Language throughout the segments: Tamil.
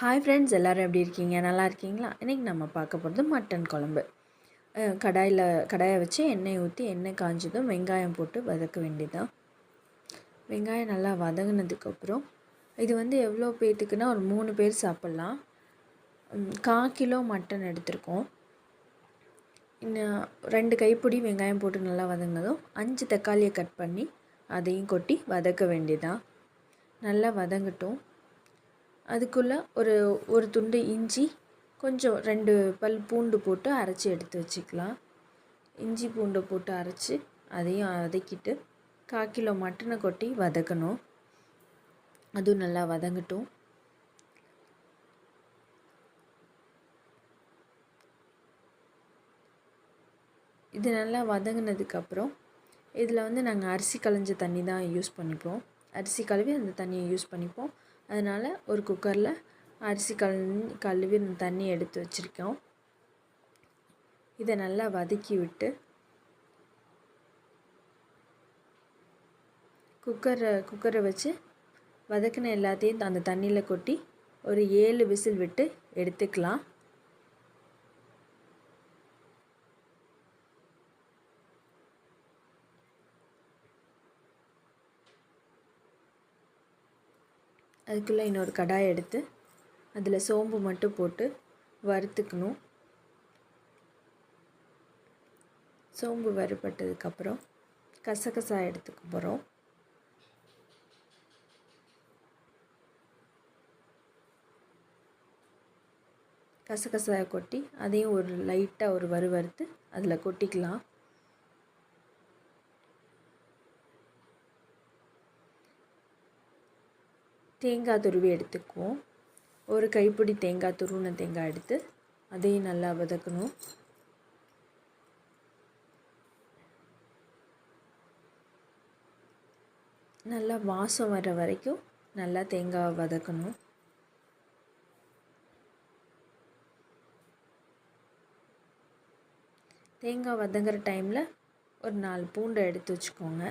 ஹாய் ஃப்ரெண்ட்ஸ், எல்லோரும் எப்படி இருக்கீங்க? நல்லா இருக்கீங்களா? இன்றைக்கி நம்ம பார்க்க போகிறது மட்டன் குழம்பு. கடாயை வச்சு எண்ணெய் ஊற்றி எண்ணெய் காஞ்சதும் வெங்காயம் போட்டு வதக்க வேண்டியதுதான். வெங்காயம் நல்லா வதங்கினதுக்கப்புறம் இது எவ்வளோ பேர்த்துக்குன்னா ஒரு 3 பேர் சாப்பிட்லாம். 1/4 கிலோ மட்டன் எடுத்திருக்கோம். இன்னும் 2 கைப்பிடி வெங்காயம் போட்டு நல்லா வதங்கினதும் 5 தக்காளியை கட் பண்ணி அதையும் கொட்டி வதக்க வேண்டியதான். நல்லா வதங்கட்டும். அதுக்குள்ளே ஒரு துண்டு இஞ்சி, கொஞ்சம் 2 பல் பூண்டு போட்டு அரைச்சி எடுத்து வச்சுக்கலாம். இஞ்சி பூண்டை போட்டு அரைச்சி அதையும் வதக்கிட்டு 1/4 கிலோ மட்டனை கொட்டி வதக்கணும். அதுவும் நல்லா வதங்கட்டும். இது நல்லா வதங்கினதுக்கப்புறம் இதில் நாங்கள் அரிசி களைஞ்ச தண்ணி தான் யூஸ் பண்ணிப்போம். அரிசி கழுவி அந்த தண்ணியை யூஸ் பண்ணிப்போம். அதனால் ஒரு குக்கரில் அரிசி கழுவி தண்ணி எடுத்து வச்சுருக்கோம். இதை நல்லா வதக்கி விட்டு குக்கரை வச்சு வதக்கின எல்லாத்தையும் அந்த தண்ணியில் கொட்டி ஒரு 7 விசில் விட்டு எடுத்துக்கலாம். அதுக்குள்ளே இன்னொரு கடாயை எடுத்து அதில் சோம்பு மட்டும் போட்டு வறுத்துக்கணும். சோம்பு வறுபட்டதுக்கப்புறம் கசகசா எடுத்துக்க போகிறோம். கசகசாயை கொட்டி அதையும் ஒரு லைட்டாக ஒரு வறுத்து அதில் கொட்டிக்கலாம். தேங்காய் துருவி எடுத்துக்குவோம். ஒரு கைப்பிடி தேங்காய், துருவின தேங்காய் எடுத்து அதையும் நல்லா வதக்கணும். நல்லா வாசம் வர வரைக்கும் நல்லா தேங்காவை வதக்கணும். தேங்காய் வதங்குற டைமில் ஒரு 4 பூண்டை எடுத்து வச்சுக்கோங்க.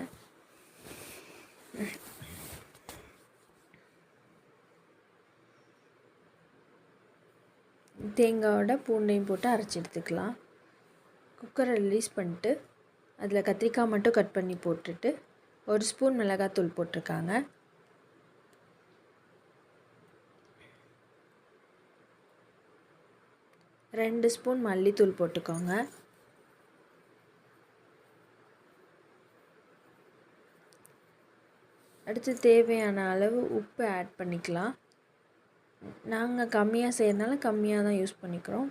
தேங்காயோட பூண்டையும் போட்டு அரைச்சி எடுத்துக்கலாம். குக்கரை ரிலீஸ் பண்ணிட்டு அதில் கத்திரிக்காய் மட்டும் கட் பண்ணி போட்டுட்டு 1 ஸ்பூன் மிளகாத்தூள் போட்டிருக்காங்க. 2 ஸ்பூன் மல்லித்தூள் போட்டுக்கோங்க. அடுத்து தேவையான அளவு உப்பு ஆட் பண்ணிக்கலாம். நாங்கள் கம்மியாக செய்கிறதுனால கம்மியாக தான் யூஸ் பண்ணிக்கிறோம்.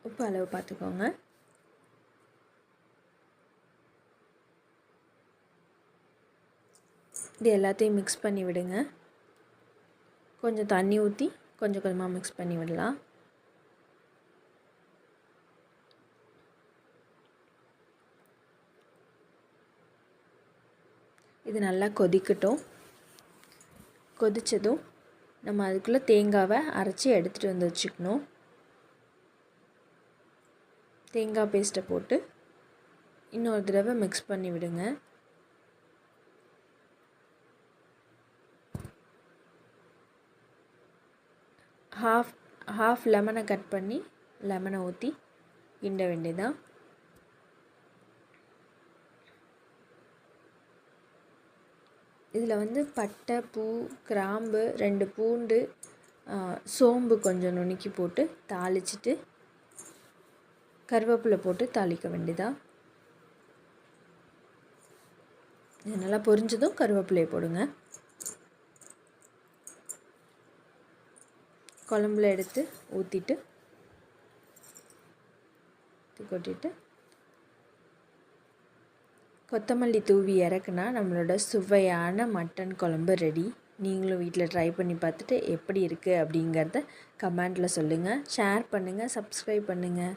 உப்பு அளவு பார்த்துக்கோங்க. இது எல்லாத்தையும் மிக்ஸ் பண்ணி விடுங்க. கொஞ்சம் தண்ணி ஊற்றி கொஞ்சம் கொஞ்சமாக மிக்ஸ் பண்ணி விடலாம். இது நல்லா கொதிக்கட்டும். கொதித்ததும் நம்ம அதுக்குள்ளே தேங்காவை அரைச்சி எடுத்துகிட்டு வந்து வச்சுக்கணும். தேங்காய் பேஸ்ட்டை போட்டு இன்னொரு தடவை மிக்ஸ் பண்ணி விடுங்க. ஹாஃப் லெமனை கட் பண்ணி லெமனை ஊற்றி கிண்ட வேண்டியதான். இதில் பட்டை, பூ, கிராம்பு, 2 பூண்டு, சோம்பு கொஞ்சம் நுணுக்கி போட்டு தாளிச்சிட்டு கருவேப்பிலை போட்டு தாளிக்க வேண்டியதான். இது நல்லா பொரிஞ்சதும் கருவேப்பிலையை போடுங்க. குழம்புல எடுத்து ஊற்றிட்டு கொட்டிட்டு கொத்தமல்லி தூவி இறக்குனா நம்மளோட சுவையான மட்டன் குழம்பு ரெடி. நீங்களும் வீட்டில் ட்ரை பண்ணி பார்த்துட்டு எப்படி இருக்குது அப்படிங்கிறத கமெண்ட்டில் சொல்லுங்கள். ஷேர் பண்ணுங்கள், சப்ஸ்கிரைப் பண்ணுங்கள்.